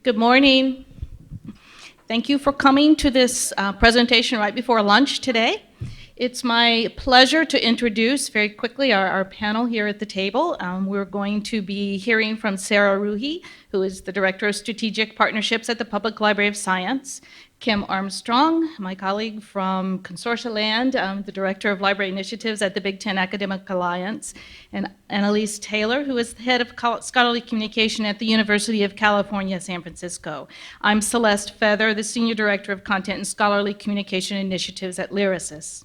Good morning. Thank you for coming to this presentation right before lunch today. It's my pleasure to introduce very quickly our panel here at the table. We're going to be hearing from Sarah Ruhi, who is the Director of Strategic Partnerships at the Public Library of Science, Kim Armstrong, my colleague from Consortia Land, the Director of Library Initiatives at the Big Ten Academic Alliance, and ELISA Taylor, who is the Head of Scholarly Communication at the University of California, San Francisco. I'm Celeste Feather, the Senior Director of Content and Scholarly Communication Initiatives at Lyrasis.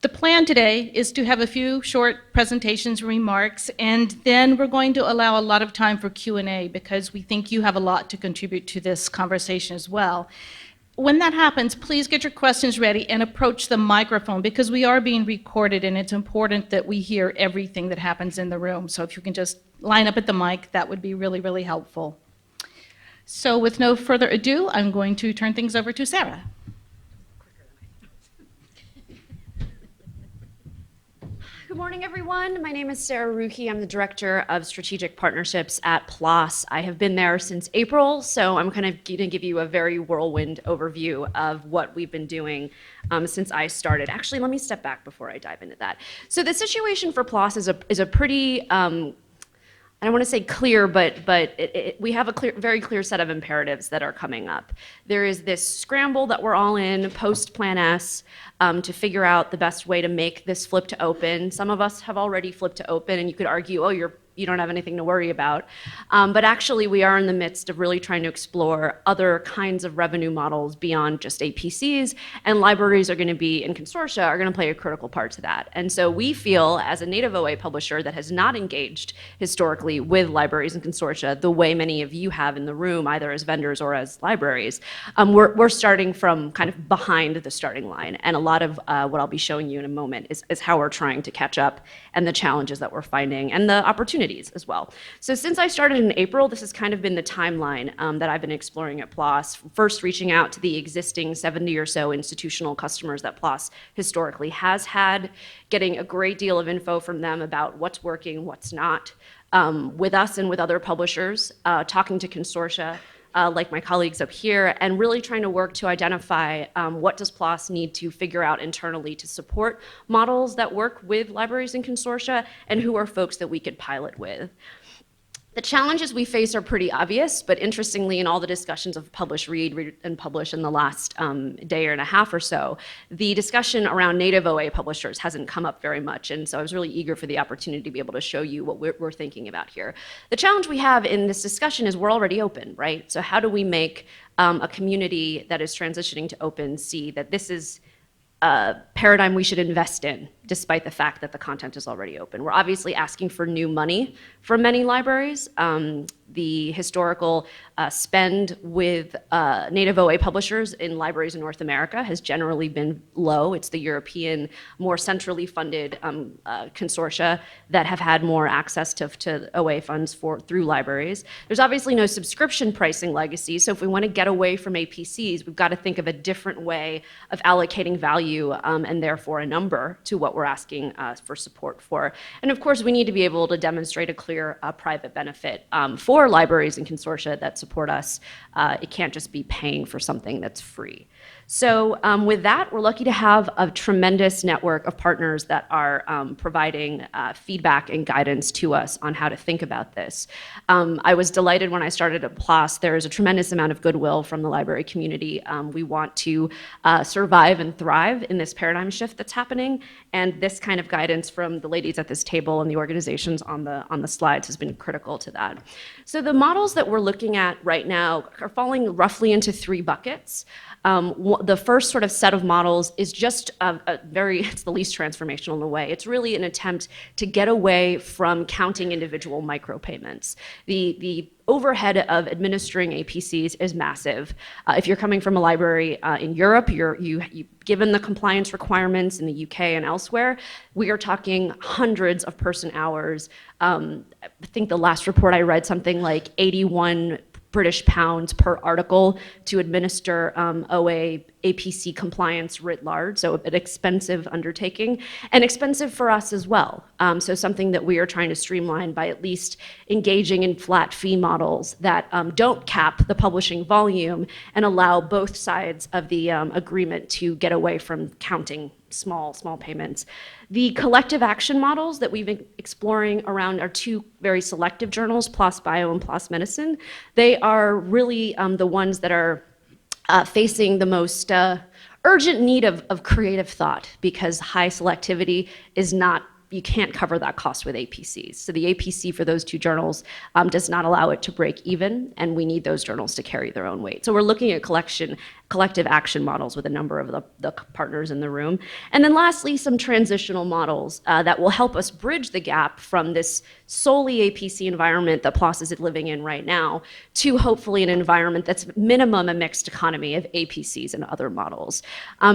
The plan today is to have a few short presentations and remarks, and then we're going to allow a lot of time for Q&A because we think you have a lot to contribute to this conversation as well. When that happens, please get your questions ready and approach the microphone because we are being recorded and it's important that we hear everything that happens in the room. So if you can just line up at the mic, that would be really, really helpful. So with no further ado, I'm going to turn things over to Sarah. Good morning, everyone. My name is Sarah Ruhi. I'm the Director of Strategic Partnerships at PLOS. I have been there since April, so I'm kind of going to give you a very whirlwind overview of what we've been doing since I started. Actually, let me step back before I dive into that. So the situation for PLOS is a pretty I don't want to say clear, but we have a very clear set of imperatives that are coming up. There is this scramble that we're all in post Plan S to figure out the best way to make this flip to open. Some of us have already flipped to open, and you could argue, oh, you don't have anything to worry about. But actually, we are in the midst of really trying to explore other kinds of revenue models beyond just APCs, and libraries are going to be, in consortia, are going to play a critical part to that. And so we feel, as a native OA publisher that has not engaged historically with libraries and consortia the way many of you have in the room, either as vendors or as libraries, we're starting from kind of behind the starting line. And a lot of what I'll be showing you in a moment is how we're trying to catch up and the challenges that we're finding and the opportunities as well. So since I started in April, this has kind of been the timeline that I've been exploring at PLOS. First, reaching out to the existing 70 or so institutional customers that PLOS historically has had, getting a great deal of info from them about what's working, what's not, with us and with other publishers, talking to consortia, like my colleagues up here, and really trying to work to identify what does PLOS need to figure out internally to support models that work with libraries and consortia, and who are folks that we could pilot with. The challenges we face are pretty obvious, but interestingly, in all the discussions of publish, read, and publish in the last day and a half or so, the discussion around native OA publishers hasn't come up very much, and so I was really eager for the opportunity to be able to show you what we're thinking about here. The challenge we have in this discussion is we're already open, right? So how do we make a community that is transitioning to open see that this is a paradigm we should invest in, despite the fact that the content is already open? We're obviously asking for new money from many libraries. The historical spend with native OA publishers in libraries in North America has generally been low. It's the European, more centrally funded consortia that have had more access to OA funds through libraries. There's obviously no subscription pricing legacy, so if we want to get away from APCs, we've got to think of a different way of allocating value and therefore a number to what we're asking for support for. And of course, we need to be able to demonstrate a clear private benefit for libraries and consortia that support us. It can't just be paying for something that's free. So with that, we're lucky to have a tremendous network of partners that are providing feedback and guidance to us on how to think about this. I was delighted when I started at PLOS. There is a tremendous amount of goodwill from the library community. We want to survive and thrive in this paradigm shift that's happening, and this kind of guidance from the ladies at this table and the organizations on the slides has been critical to that. So the models that we're looking at right now are falling roughly into three buckets. The first sort of set of models is just it's the least transformational in a way. It's really an attempt to get away from counting individual micropayments. The overhead of administering APCs is massive. If you're coming from a library in Europe, given the compliance requirements in the UK and elsewhere, we are talking hundreds of person hours. I think the last report I read, something like 81 British pounds per article to administer OA APC compliance writ large, so an expensive undertaking, and expensive for us as well. So something that we are trying to streamline by at least engaging in flat fee models that don't cap the publishing volume and allow both sides of the agreement to get away from counting small payments. The collective action models that we've been exploring around our two very selective journals, PLOS Bio and PLOS Medicine, they are really the ones that are facing the most urgent need of creative thought, because high selectivity is not, you can't cover that cost with APCs. So the APC for those two journals does not allow it to break even, and we need those journals to carry their own weight. So we're looking at collective action models with a number of the partners in the room. And then lastly, some transitional models that will help us bridge the gap from this solely APC environment that PLOS is living in right now to hopefully an environment that's minimum a mixed economy of APCs and other models.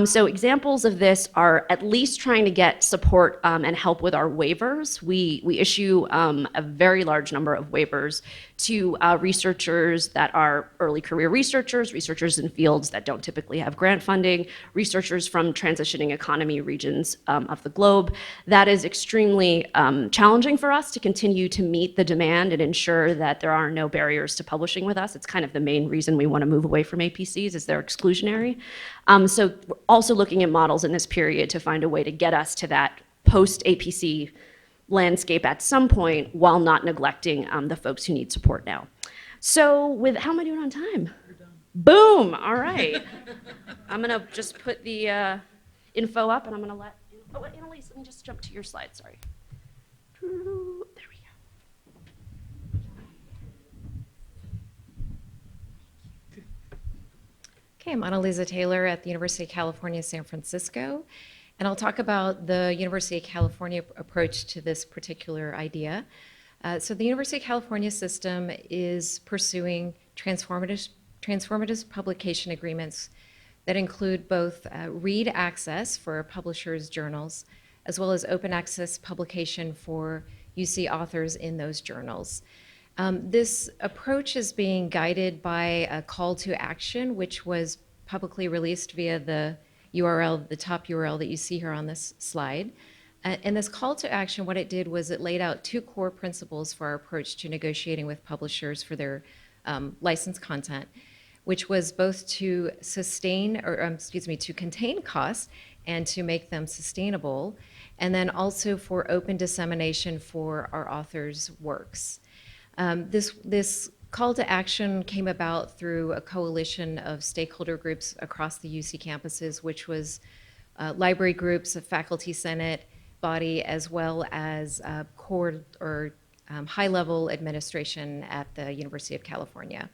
So examples of this are at least trying to get support and help with our waivers. We issue a very large number of waivers to researchers that are early career researchers in fields that don't typically have grant funding, researchers from transitioning economy regions of the globe. That is extremely challenging for us to continue to meet the demand and ensure that there are no barriers to publishing with us. It's kind of the main reason we want to move away from APCs, is they're exclusionary. So we're also looking at models in this period to find a way to get us to that post-APC landscape at some point while not neglecting the folks who need support now. So with, how am I doing on time? You're done. Boom, all right. I'm gonna just put the info up and I'm gonna let, oh, Annalise, let me just jump to your slide, sorry. There we go. Okay, I'm ELISA Taylor at the University of California, San Francisco, and I'll talk about the University of California approach to this particular idea. So the University of California system is pursuing transformative publication agreements that include both read access for publishers' journals, as well as open access publication for UC authors in those journals. This approach is being guided by a call to action, which was publicly released via the URL, the top URL that you see here on this slide. And this call to action, what it did was it laid out two core principles for our approach to negotiating with publishers for their licensed content, which was both to to contain costs and to make them sustainable, and then also for open dissemination for our authors' works. This call to action came about through a coalition of stakeholder groups across the UC campuses, which was library groups, a faculty senate body, as well as core or high-level administration at the University of California.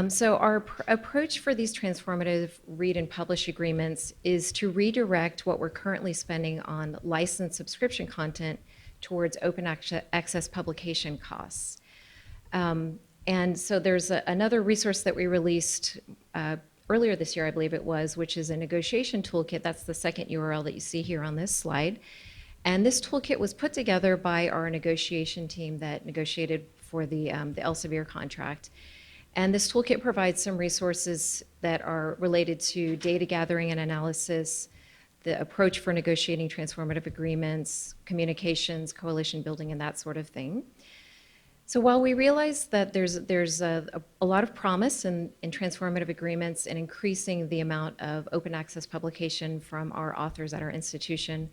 So our approach for these transformative read and publish agreements is to redirect what we're currently spending on licensed subscription content towards open access publication costs. And so there's another resource that we released earlier this year, I believe it was, which is a negotiation toolkit. That's the second URL that you see here on this slide. And this toolkit was put together by our negotiation team that negotiated for the Elsevier contract. And this toolkit provides some resources that are related to data gathering and analysis, the approach for negotiating transformative agreements, communications, coalition building, and that sort of thing. So while we realize that there's a lot of promise in transformative agreements and increasing the amount of open access publication from our authors at our institution,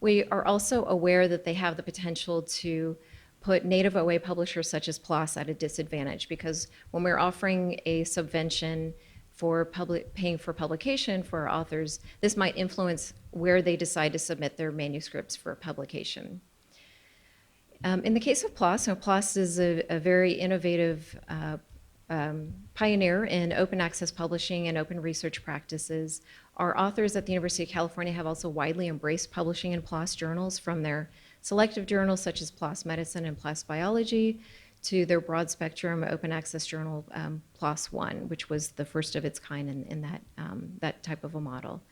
we are also aware that they have the potential to put native OA publishers such as PLOS at a disadvantage, because when we're offering a subvention for paying for publication for our authors, this might influence where they decide to submit their manuscripts for publication. In the case of PLOS, PLOS is a very innovative pioneer in open access publishing and open research practices. Our authors at the University of California have also widely embraced publishing in PLOS journals, from their selective journals such as PLOS Medicine and PLOS Biology to their broad spectrum open access journal, PLOS One, which was the first of its kind in that type of a model.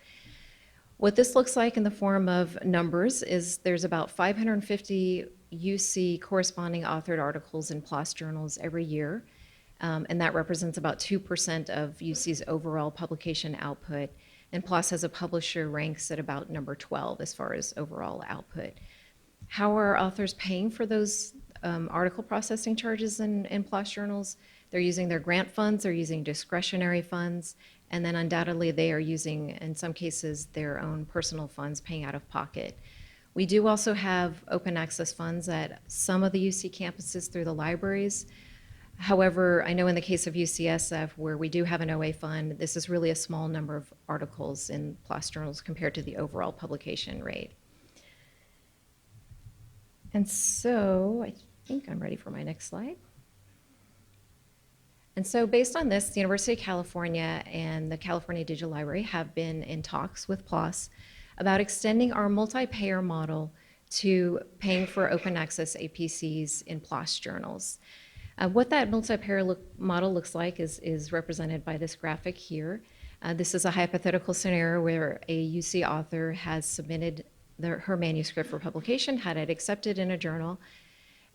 What this looks like in the form of numbers is there's about 550 UC corresponding authored articles in PLOS journals every year. and that represents about 2% of UC's overall publication output. And PLOS as a publisher ranks at about number 12 as far as overall output. How are authors paying for those article processing charges in PLOS journals? They're using their grant funds, they're using discretionary funds, and then undoubtedly they are using, in some cases, their own personal funds paying out of pocket. We do also have open access funds at some of the UC campuses through the libraries. However, I know in the case of UCSF, where we do have an OA fund, this is really a small number of articles in PLOS journals compared to the overall publication rate. And so I think I'm ready for my next slide. And so based on this, the University of California and the California Digital Library have been in talks with PLOS about extending our multi-payer model to paying for open access APCs in PLOS journals. What that multi-payer model looks like is represented by this graphic here. This is a hypothetical scenario where a UC author has submitted her manuscript for publication, had it accepted in a journal,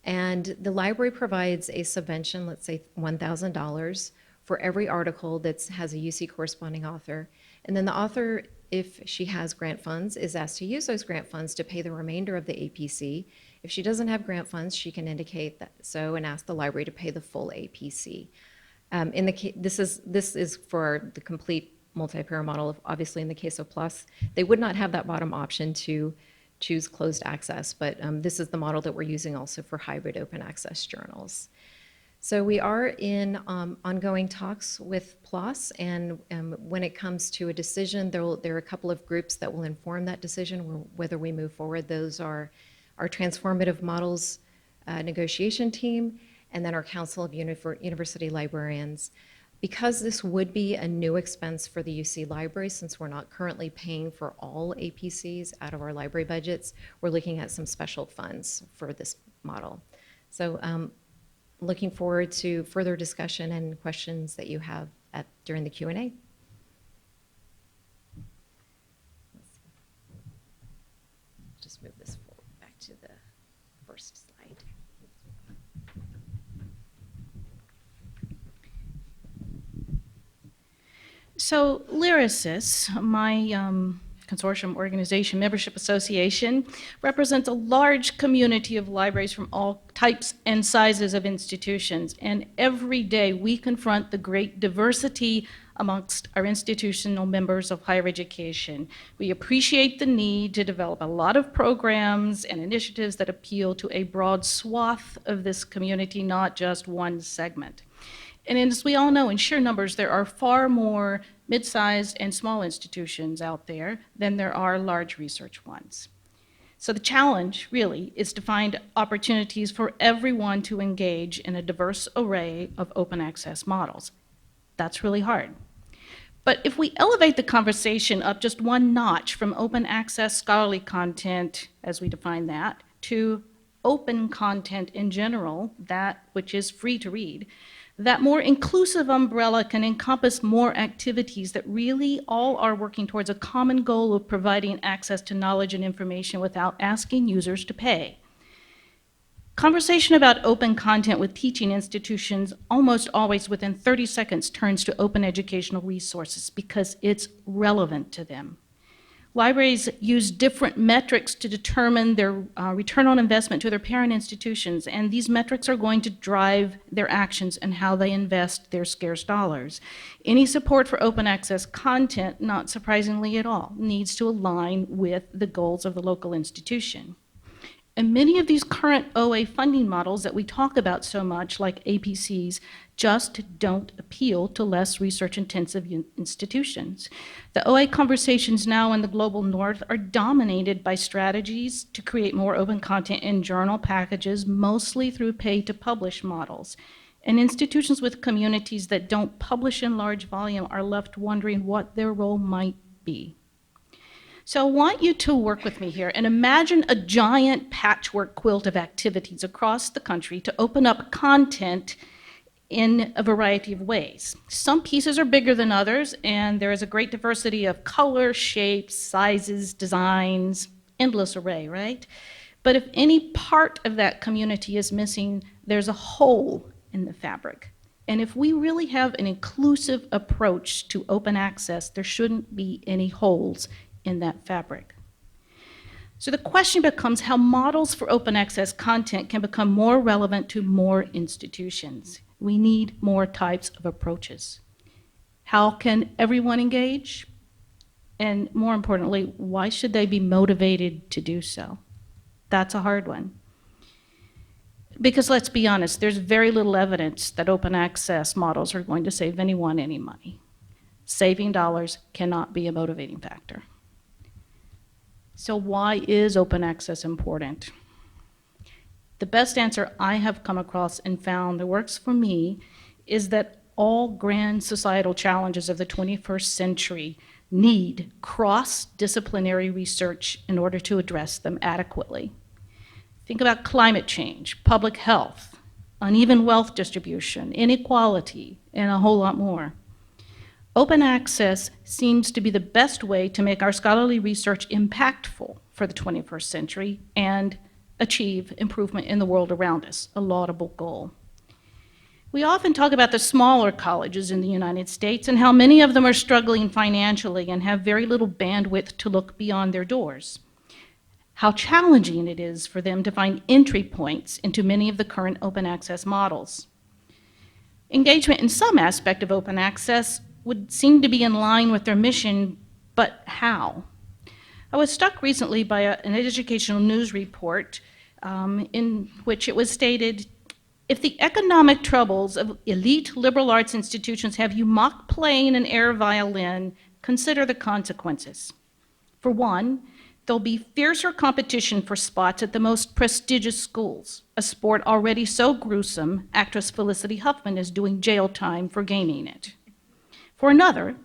and the library provides a subvention, let's say $1,000, for every article that has a UC corresponding author. And then the author, if she has grant funds, is asked to use those grant funds to pay the remainder of the APC. If she doesn't have grant funds, she can indicate that so and ask the library to pay the full APC. This is for the complete multi-payer model. Obviously, in the case of PLOS, they would not have that bottom option to choose closed access, but this is the model that we're using also for hybrid open access journals. So we are in ongoing talks with PLOS, and when it comes to a decision, there are a couple of groups that will inform that decision, whether we move forward. Those are our Transformative Models negotiation team, and then our Council of University Librarians. Because this would be a new expense for the UC library, since we're not currently paying for all APCs out of our library budgets, we're looking at some special funds for this model. So looking forward to further discussion and questions that you have during the Q&A. Just move this forward back to the first slide. So Lyrasis, my consortium organization membership association, represents a large community of libraries from all types and sizes of institutions. And every day we confront the great diversity amongst our institutional members of higher education. We appreciate the need to develop a lot of programs and initiatives that appeal to a broad swath of this community, not just one segment. And as we all know, in sheer numbers, there are far more mid-sized and small institutions out there than there are large research ones. So the challenge, really, is to find opportunities for everyone to engage in a diverse array of open access models. That's really hard. But if we elevate the conversation up just one notch from open access scholarly content, as we define that, to open content in general, that which is free to read, that more inclusive umbrella can encompass more activities that really all are working towards a common goal of providing access to knowledge and information without asking users to pay. Conversation about open content with teaching institutions almost always within 30 seconds turns to open educational resources because it's relevant to them. Libraries use different metrics to determine their return on investment to their parent institutions, and these metrics are going to drive their actions and how they invest their scarce dollars. Any support for open access content, not surprisingly at all, needs to align with the goals of the local institution. And many of these current OA funding models that we talk about so much, like APCs, just don't appeal to less research-intensive institutions. The OA conversations now in the global north are dominated by strategies to create more open content in journal packages, mostly through pay-to-publish models. And institutions with communities that don't publish in large volume are left wondering what their role might be. So I want you to work with me here and imagine a giant patchwork quilt of activities across the country to open up content in a variety of ways. Some pieces are bigger than others, and there is a great diversity of color, shapes, sizes, designs, endless array, right? But if any part of that community is missing, there's a hole in the fabric. And if we really have an inclusive approach to open access, there shouldn't be any holes in that fabric. So the question becomes how models for open access content can become more relevant to more institutions. We need more types of approaches. How can everyone engage? And more importantly, why should they be motivated to do so? That's a hard one. Because let's be honest, there's very little evidence that open access models are going to save anyone any money. Saving dollars cannot be a motivating factor. So why is open access important? The best answer I have come across and found that works for me is that all grand societal challenges of the 21st century need cross-disciplinary research in order to address them adequately. Think about climate change, public health, uneven wealth distribution, inequality, and a whole lot more. Open access seems to be the best way to make our scholarly research impactful for the 21st century and achieve improvement in the world around us, a laudable goal. We often talk about the smaller colleges in the United States and how many of them are struggling financially and have very little bandwidth to look beyond their doors. How challenging it is for them to find entry points into many of the current open access models. Engagement in some aspect of open access would seem to be in line with their mission, but how? I was struck recently by an educational news report in which it was stated, if the economic troubles of elite liberal arts institutions have you mock playing an air violin, consider the consequences. For one, there'll be fiercer competition for spots at the most prestigious schools, a sport already so gruesome, actress Felicity Huffman is doing jail time for gaming it. For another,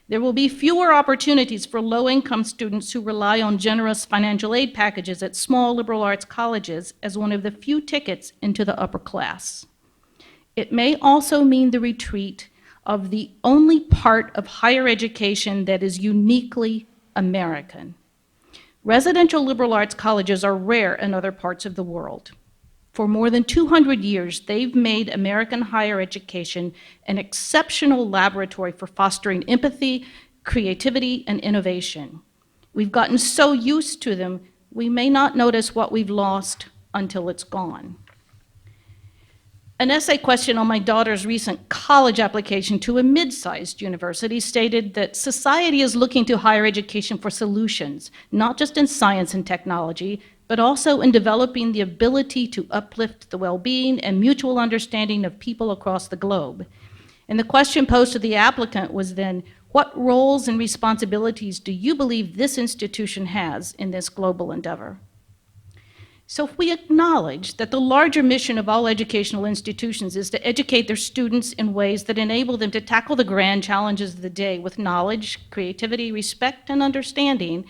there will be fewer opportunities for low-income students who rely on generous financial aid packages at small liberal arts colleges as one of the few tickets into the upper class. It may also mean the retreat of the only part of higher education that is uniquely American. Residential liberal arts colleges are rare in other parts of the world. For more than 200 years, they've made American higher education an exceptional laboratory for fostering empathy, creativity, and innovation. We've gotten so used to them, we may not notice what we've lost until it's gone. An essay question on my daughter's recent college application to a mid-sized university stated that society is looking to higher education for solutions, not just in science and technology, but also in developing the ability to uplift the well-being and mutual understanding of people across the globe. And the question posed to the applicant was then, what roles and responsibilities do you believe this institution has in this global endeavor? So if we acknowledge that the larger mission of all educational institutions is to educate their students in ways that enable them to tackle the grand challenges of the day with knowledge, creativity, respect, and understanding,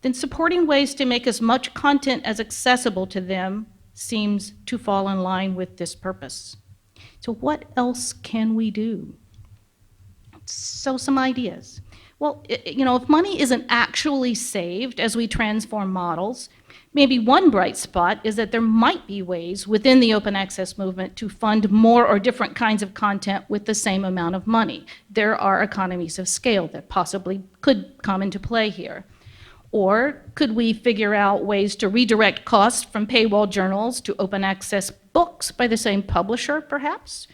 then supporting ways to make as much content as accessible to them seems to fall in line with this purpose. So what else can we do? So some ideas. Well, if money isn't actually saved as we transform models, maybe one bright spot is that there might be ways within the open access movement to fund more or different kinds of content with the same amount of money. There are economies of scale that possibly could come into play here. Or could we figure out ways to redirect costs from paywall journals to open access books by the same publisher, perhaps?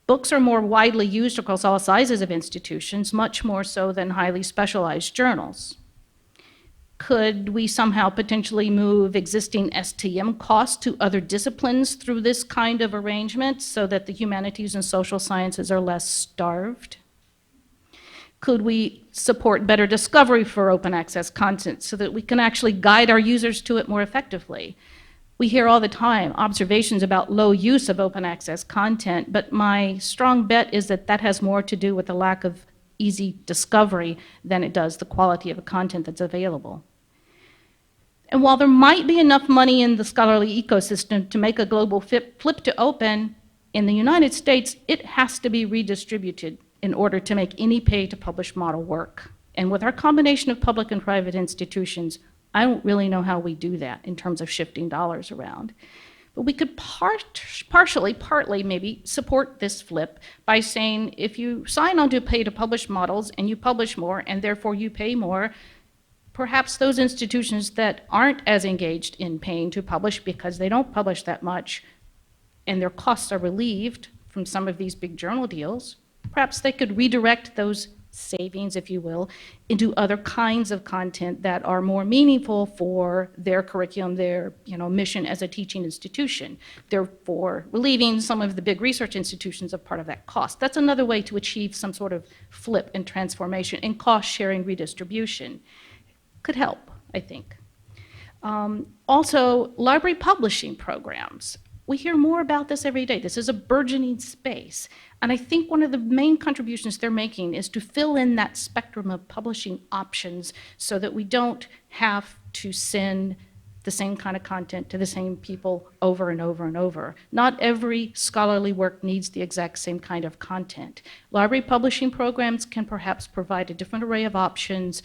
Books are more widely used across all sizes of institutions, much more so than highly specialized journals. Could we somehow potentially move existing STM costs to other disciplines through this kind of arrangement so that the humanities and social sciences are less starved? Could we support better discovery for open access content so that we can actually guide our users to it more effectively? We hear all the time observations about low use of open access content, but my strong bet is that that has more to do with the lack of easy discovery than it does the quality of the content that's available. And while there might be enough money in the scholarly ecosystem to make a global flip to open, in the United States, it has to be redistributed in order to make any pay-to-publish model work. And with our combination of public and private institutions, I don't really know how we do that in terms of shifting dollars around. But we could partly maybe support this flip by saying if you sign on to pay to publish models and you publish more and therefore you pay more, perhaps those institutions that aren't as engaged in paying to publish because they don't publish that much and their costs are relieved from some of these big journal deals, perhaps they could redirect those savings, if you will, into other kinds of content that are more meaningful for their curriculum, their mission as a teaching institution, therefore relieving some of the big research institutions of part of that cost. That's another way to achieve some sort of flip and transformation and cost-sharing redistribution. Could help, I think. Also, library publishing programs. We hear more about this every day. This is a burgeoning space. And I think one of the main contributions they're making is to fill in that spectrum of publishing options so that we don't have to send the same kind of content to the same people over and over and over. Not every scholarly work needs the exact same kind of content. Library publishing programs can perhaps provide a different array of options,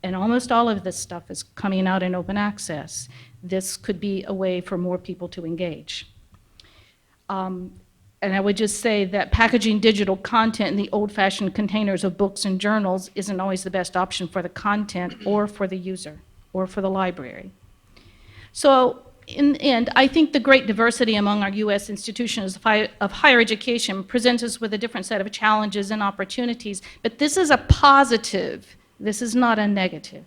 and almost all of this stuff is coming out in open access. This could be a way for more people to engage. And I would just say that packaging digital content in the old-fashioned containers of books and journals isn't always the best option for the content or for the user or for the library. So in the end, I think the great diversity among our U.S. institutions of higher education presents us with a different set of challenges and opportunities, but this is a positive. This is not a negative.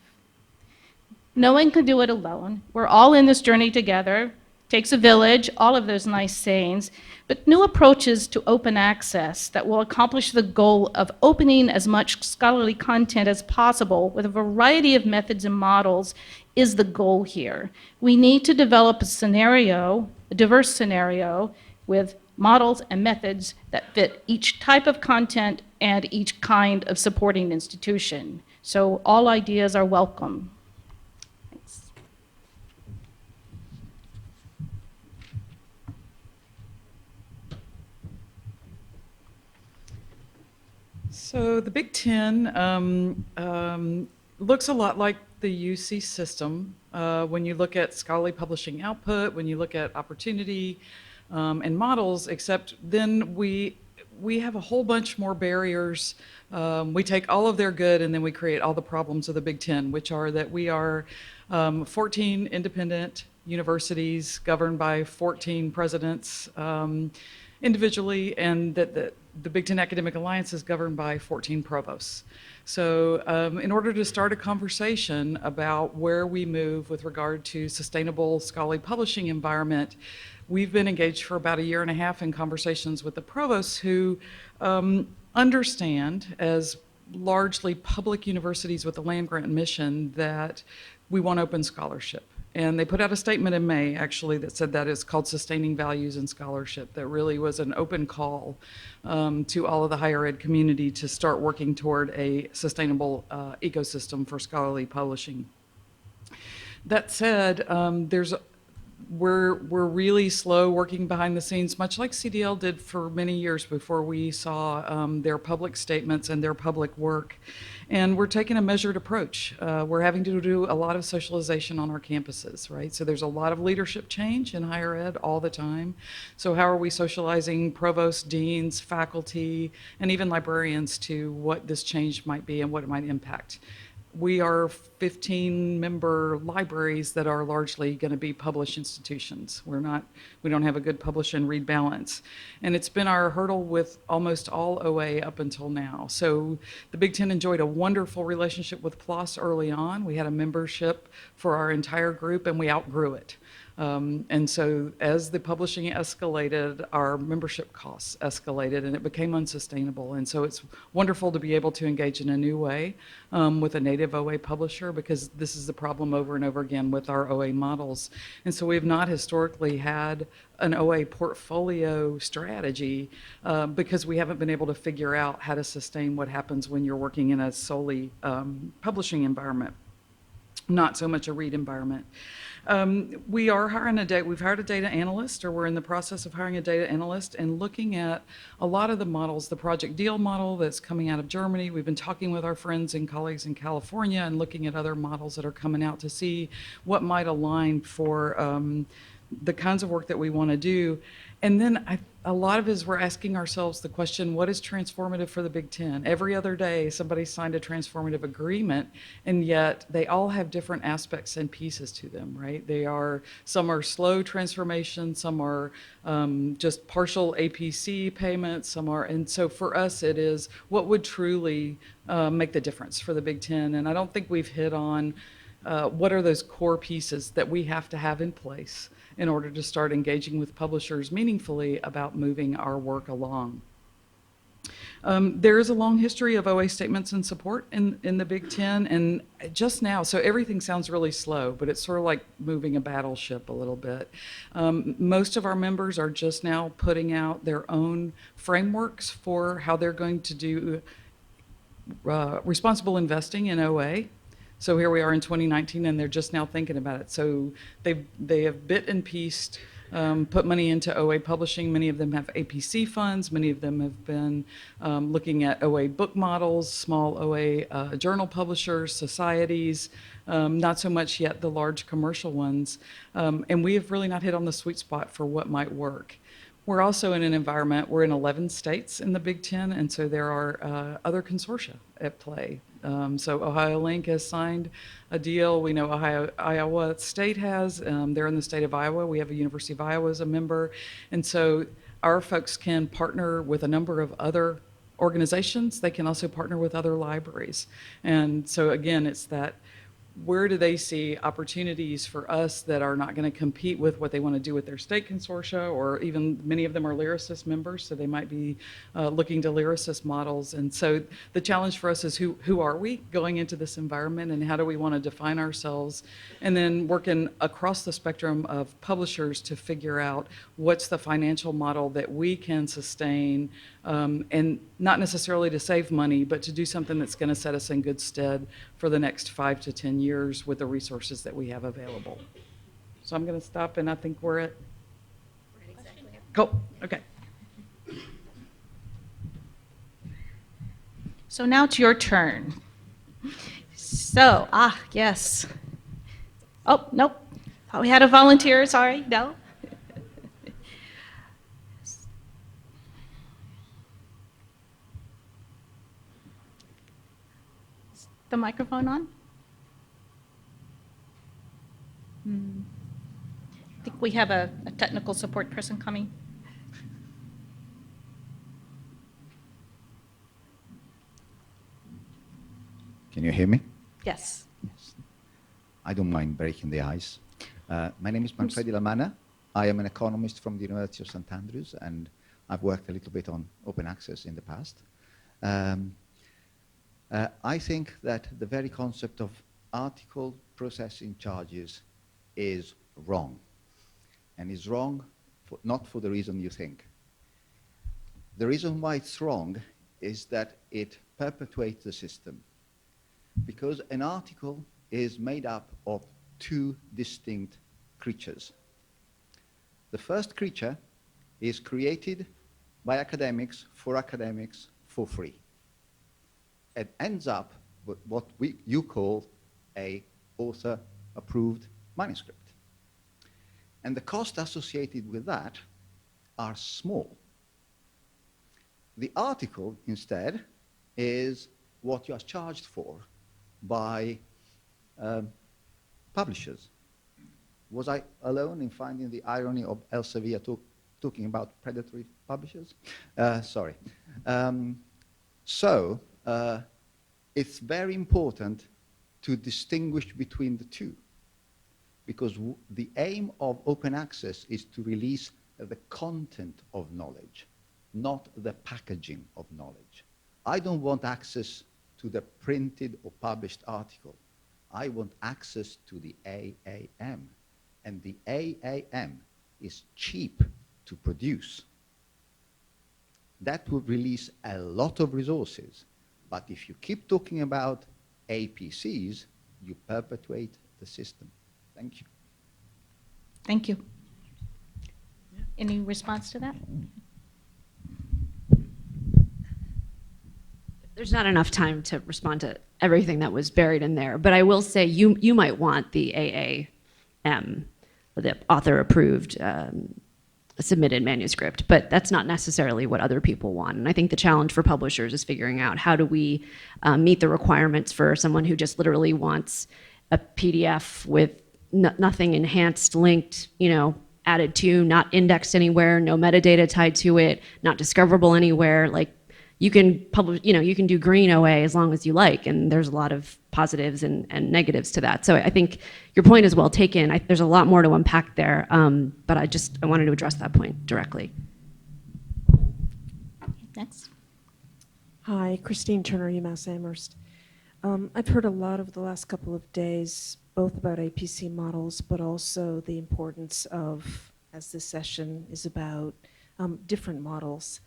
No one can do it alone. We're all in this journey together. Takes a village, all of those nice sayings, but new approaches to open access that will accomplish the goal of opening as much scholarly content as possible with a variety of methods and models is the goal here. We need to develop a scenario, a diverse scenario, with models and methods that fit each type of content and each kind of supporting institution. So all ideas are welcome. So the Big Ten looks a lot like the UC system when you look at scholarly publishing output, when you look at opportunity and models, except then we have a whole bunch more barriers. We take all of their good and then we create all the problems of the Big Ten, which are that we are 14 independent universities governed by 14 presidents individually, and that the Big Ten Academic Alliance is governed by 14 provosts. So in order to start a conversation about where we move with regard to sustainable scholarly publishing environment, we've been engaged for about a year and a half in conversations with the provosts who understand, as largely public universities with a land-grant mission, that we want open scholarship. And they put out a statement in May, actually, that said that it's called Sustaining Values in Scholarship. That really was an open call to all of the higher ed community to start working toward a sustainable ecosystem for scholarly publishing. That said, we're really slow working behind the scenes, much like CDL did for many years before we saw their public statements and their public work. And we're taking a measured approach. We're having to do a lot of socialization on our campuses, right? So there's a lot of leadership change in higher ed all the time. So how are we socializing provosts, deans, faculty, and even librarians to what this change might be and what it might impact? We are 15-member libraries that are largely going to be published institutions. We don't have a good publish and read balance. And it's been our hurdle with almost all OA up until now. So the Big Ten enjoyed a wonderful relationship with PLOS early on. We had a membership for our entire group and we outgrew it. And so as the publishing escalated, our membership costs escalated and it became unsustainable. And so it's wonderful to be able to engage in a new way with a native OA publisher, because this is the problem over and over again with our OA models. And so we've not historically had an OA portfolio strategy because we haven't been able to figure out how to sustain what happens when you're working in a solely publishing environment, not so much a read environment. We are hiring we've hired a data analyst, or we're in the process of hiring a data analyst and looking at a lot of the models, the Project Deal model that's coming out of Germany. We've been talking with our friends and colleagues in California and looking at other models that are coming out to see what might align for the kinds of work that we want to do. And then a lot of it is we're asking ourselves the question, what is transformative for the Big Ten? Every other day, somebody signed a transformative agreement, and yet they all have different aspects and pieces to them, right? Some are slow transformation, some are just partial APC payments, and so for us it is what would truly make the difference for the Big Ten. And I don't think we've hit on what are those core pieces that we have to have in place in order to start engaging with publishers meaningfully about moving our work along. There is a long history of OA statements and support in the Big Ten, and just now, so everything sounds really slow, but it's sort of like moving a battleship a little bit. Most of our members are just now putting out their own frameworks for how they're going to do responsible investing in OA. So here we are in 2019, and they're just now thinking about it. So they have bit and pieced, put money into OA publishing. Many of them have APC funds. Many of them have been looking at OA book models, small OA journal publishers, societies, not so much yet the large commercial ones. And we have really not hit on the sweet spot for what might work. We're also in an environment, we're in 11 states in the Big Ten, and so there are other consortia at play. So Ohio Link has signed a deal. We know Iowa State has. They're in the state of Iowa. We have a University of Iowa as a member. And so our folks can partner with a number of other organizations. They can also partner with other libraries. And so again, it's that, where do they see opportunities for us that are not going to compete with what they want to do with their state consortia, or even many of them are Lyrasis members, so they might be looking to Lyrasis models. And so the challenge for us is who are we going into this environment, and how do we want to define ourselves, and then working across the spectrum of publishers to figure out what's the financial model that we can sustain, and not necessarily to save money, but to do something that's going to set us in good stead for the next 5 to 10 years with the resources that we have available. So I'm going to stop, and I think we're at... Cool. Okay. So now it's your turn. So, yes. Oh, nope. Thought we had a volunteer, sorry, no. Is the microphone on? I think we have a technical support person coming. Can you hear me? Yes. I don't mind breaking the ice. My name is Marcela Mana. I am an economist from the University of St. Andrews, and I've worked a little bit on open access in the past. I think that the very concept of article processing charges is wrong, and is wrong not for the reason you think. The reason why it's wrong is that it perpetuates the system, because an article is made up of two distinct creatures. The first creature is created by academics for free. It ends up with what you call a author-approved manuscript. And the costs associated with that are small. The article, instead, is what you are charged for by publishers. Was I alone in finding the irony of Elsevier talking about predatory publishers? Sorry. It's very important to distinguish between the two, because the aim of open access is to release the content of knowledge, not the packaging of knowledge. I don't want access to the printed or published article. I want access to the AAM. And the AAM is cheap to produce. That would release a lot of resources. But if you keep talking about APCs, you perpetuate the system. Thank you. Thank you. Any response to that? There's not enough time to respond to everything that was buried in there, but I will say you might want the AAM the author-approved submitted manuscript, but that's not necessarily what other people want. And I think the challenge for publishers is figuring out how do we meet the requirements for someone who just literally wants a PDF with nothing enhanced, linked, added to, not indexed anywhere, no metadata tied to it, not discoverable anywhere. Like, you can publish, you can do green OA as long as you like, and there's a lot of positives and negatives to that. So I think your point is well taken. There's a lot more to unpack there, but I wanted to address that point directly. Next. Hi, Christine Turner, UMass Amherst. I've heard a lot over the last couple of days, both about APC models, but also the importance of, as this session is about, different models.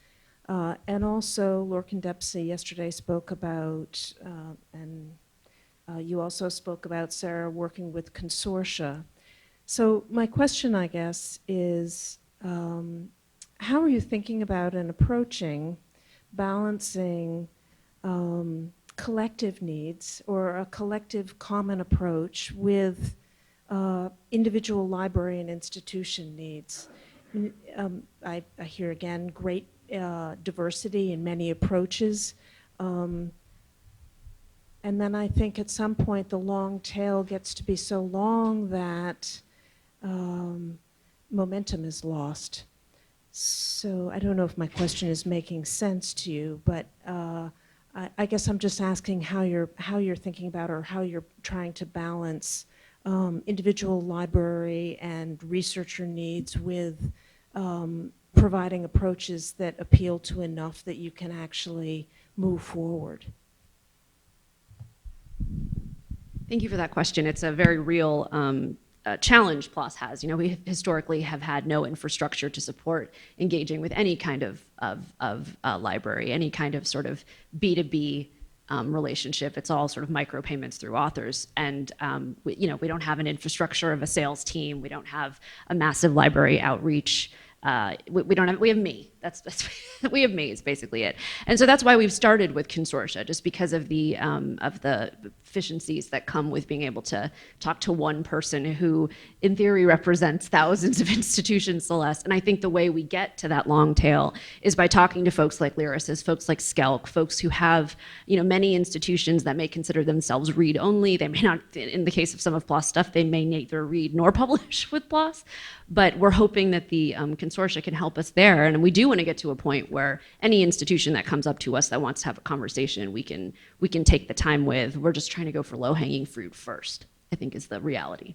And also, Lorcan Dempsey yesterday spoke about, and you also spoke about, Sarah, working with consortia. So my question, I guess, is how are you thinking about and approaching balancing collective needs or a collective common approach with individual library and institution needs? I hear again great diversity in many approaches. And then I think at some point the long tail gets to be so long that momentum is lost. So I don't know if my question is making sense to you, but I guess I'm just asking how you're thinking about, or how you're trying to balance individual library and researcher needs with providing approaches that appeal to enough that you can actually move forward. Thank you for that question. It's a very real challenge PLOS has. We historically have had no infrastructure to support engaging with any kind of library, any kind of sort of B2B relationship. It's all sort of micropayments through authors. And we don't have an infrastructure of a sales team. We don't have a massive library outreach. We have me. That's we have me is basically it. And so that's why we've started with consortia, just because of the efficiencies that come with being able to talk to one person who in theory represents thousands of institutions, Celeste. And I think the way we get to that long tail is by talking to folks like Lyrasis, folks like Skelk, folks who have many institutions that may consider themselves read only. They may not, in the case of some of PLOS stuff, they may neither read nor publish with PLOS. But we're hoping that the consortia can help us there. And we do want to get to a point where any institution that comes up to us that wants to have a conversation, we can take the time with. We're just trying to go for low-hanging fruit first, I think is the reality.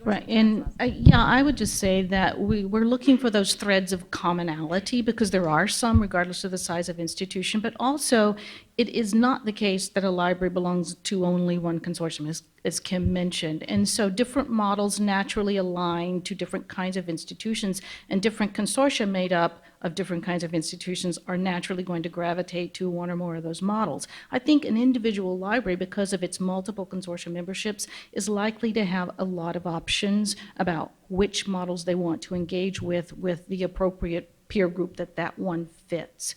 Right, and yeah, I would just say that we're looking for those threads of commonality, because there are some, regardless of the size of institution, but also it is not the case that a library belongs to only one consortium, as Kim mentioned. And so different models naturally align to different kinds of institutions, and different consortia made up of different kinds of institutions are naturally going to gravitate to one or more of those models. I think an individual library, because of its multiple consortia memberships, is likely to have a lot of options about which models they want to engage with the appropriate peer group that one fits.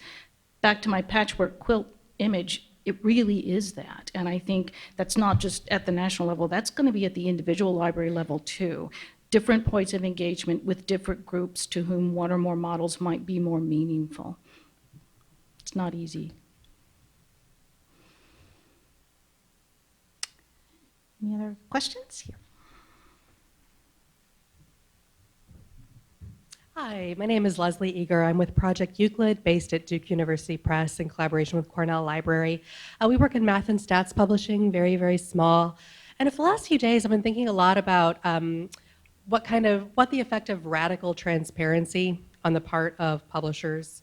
Back to my patchwork quilt image, it really is that. And I think that's not just at the national level, that's going to be at the individual library level too. Different points of engagement with different groups to whom one or more models might be more meaningful. It's not easy. Any other questions here? Hi, my name is Leslie Eager. I'm with Project Euclid, based at Duke University Press in collaboration with Cornell Library. We work in math and stats publishing, very, very small. And for the last few days, I've been thinking a lot about what the effect of radical transparency on the part of publishers,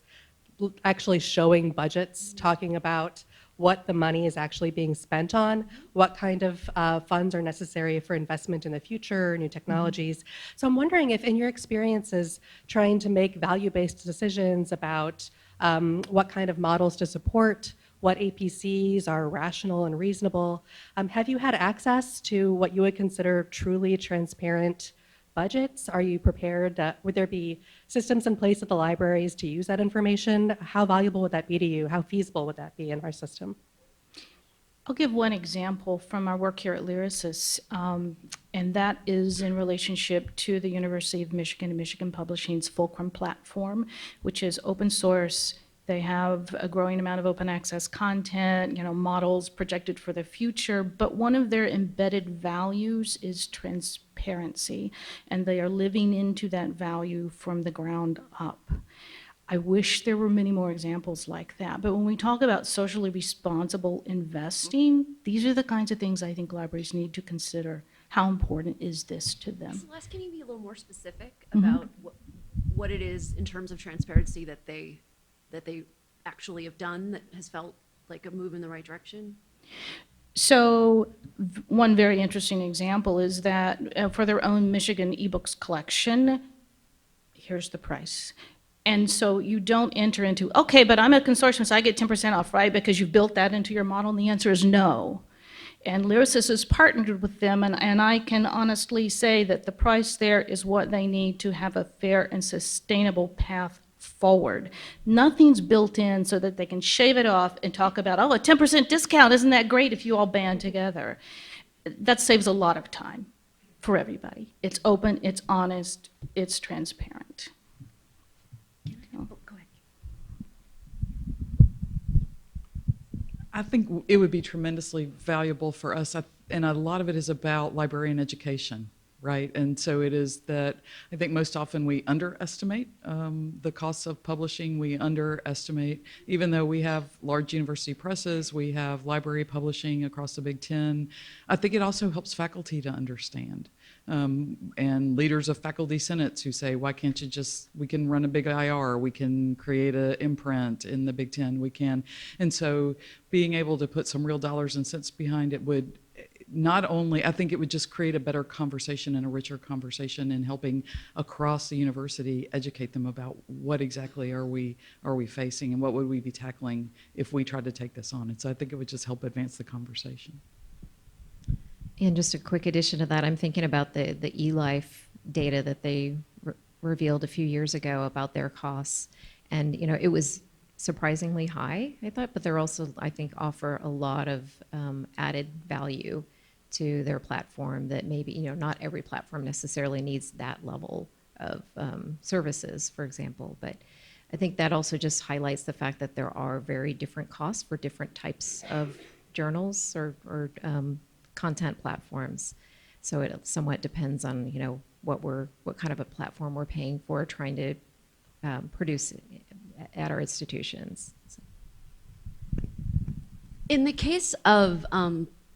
actually showing budgets, talking about what the money is actually being spent on, what kind of funds are necessary for investment in the future, new technologies. So I'm wondering if in your experiences trying to make value-based decisions about what kind of models to support, what APCs are rational and reasonable, have you had access to what you would consider truly transparent budgets? Are you prepared? Would there be systems in place at the libraries to use that information? How valuable would that be to you? How feasible would that be in our system? I'll give one example from our work here at Lyrasis, and that is in relationship to the University of Michigan and Michigan Publishing's Fulcrum platform, which is open source. They have a growing amount of open access content, models projected for the future, but one of their embedded values is transparency, and they are living into that value from the ground up. I wish there were many more examples like that, but when we talk about socially responsible investing, these are the kinds of things I think libraries need to consider. How important is this to them? Celeste, can you be a little more specific about what it is in terms of transparency that they actually have done that has felt like a move in the right direction? So one very interesting example is that for their own Michigan ebooks collection, here's the price. And so you don't enter into, okay, but I'm a consortium, so I get 10% off, right? Because you've built that into your model, and the answer is no. And Lyrasis has partnered with them, and I can honestly say that the price there is what they need to have a fair and sustainable path forward. Nothing's built in so that they can shave it off and talk about, oh, a 10% discount, isn't that great if you all band together? That saves a lot of time for everybody. It's open, it's honest, it's transparent. Oh, go ahead. I think it would be tremendously valuable for us, and a lot of it is about librarian education, right? And so it is that I think most often we underestimate the costs of publishing. We underestimate, even though we have large university presses, we have library publishing across the Big Ten. I think it also helps faculty to understand. And leaders of faculty senates who say, why can't you we can run a big IR, we can create an imprint in the Big Ten, we can. And so being able to put some real dollars and cents behind it would not only, I think it would just create a better conversation and a richer conversation in helping across the university educate them about what exactly are we facing and what would we be tackling if we tried to take this on. And so I think it would just help advance the conversation. And just a quick addition to that, I'm thinking about the ELife data that they revealed a few years ago about their costs. And, it was surprisingly high, I thought, but they're also, I think, offer a lot of added value to their platform that maybe, not every platform necessarily needs that level of services, for example. But I think that also just highlights the fact that there are very different costs for different types of journals or content platforms. So it somewhat depends on, what kind of a platform we're paying for, trying to produce at our institutions. So. In the case of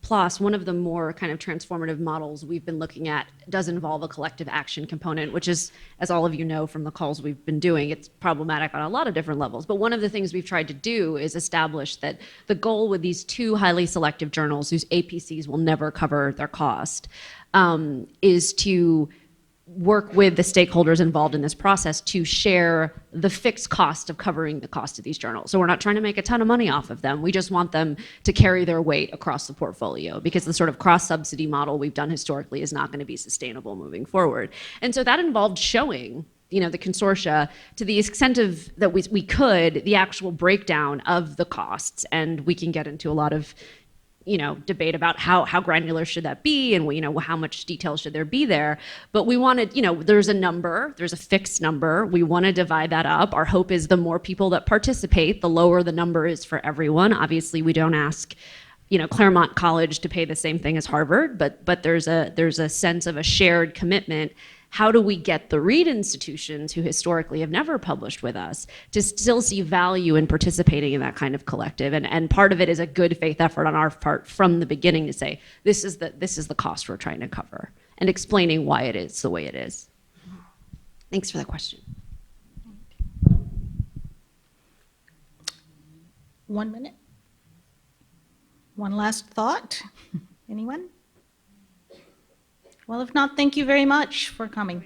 PLOS, one of the more kind of transformative models we've been looking at does involve a collective action component, which is, as all of you know from the calls we've been doing, it's problematic on a lot of different levels. But one of the things we've tried to do is establish that the goal with these two highly selective journals, whose APCs will never cover their cost, is to work with the stakeholders involved in this process to share the fixed cost of covering the cost of these journals. So we're not trying to make a ton of money off of them. We just want them to carry their weight across the portfolio, because the sort of cross-subsidy model we've done historically is not going to be sustainable moving forward. And so that involved showing the consortia, to the extent of that we could, the actual breakdown of the costs. And we can get into a lot of debate about how granular should that be, and how much detail should there be there. But we wanted, there's a fixed number. We want to divide that up. Our hope is the more people that participate, the lower the number is for everyone. Obviously, we don't ask Claremont College to pay the same thing as Harvard, but there's a sense of a shared commitment. How do we get the Reed institutions, who historically have never published with us, to still see value in participating in that kind of collective? And part of it is a good faith effort on our part from the beginning to say, this is the cost we're trying to cover, and explaining why it is the way it is. Thanks for that question. 1 minute. One last thought. Anyone? Well, if not, thank you very much for coming.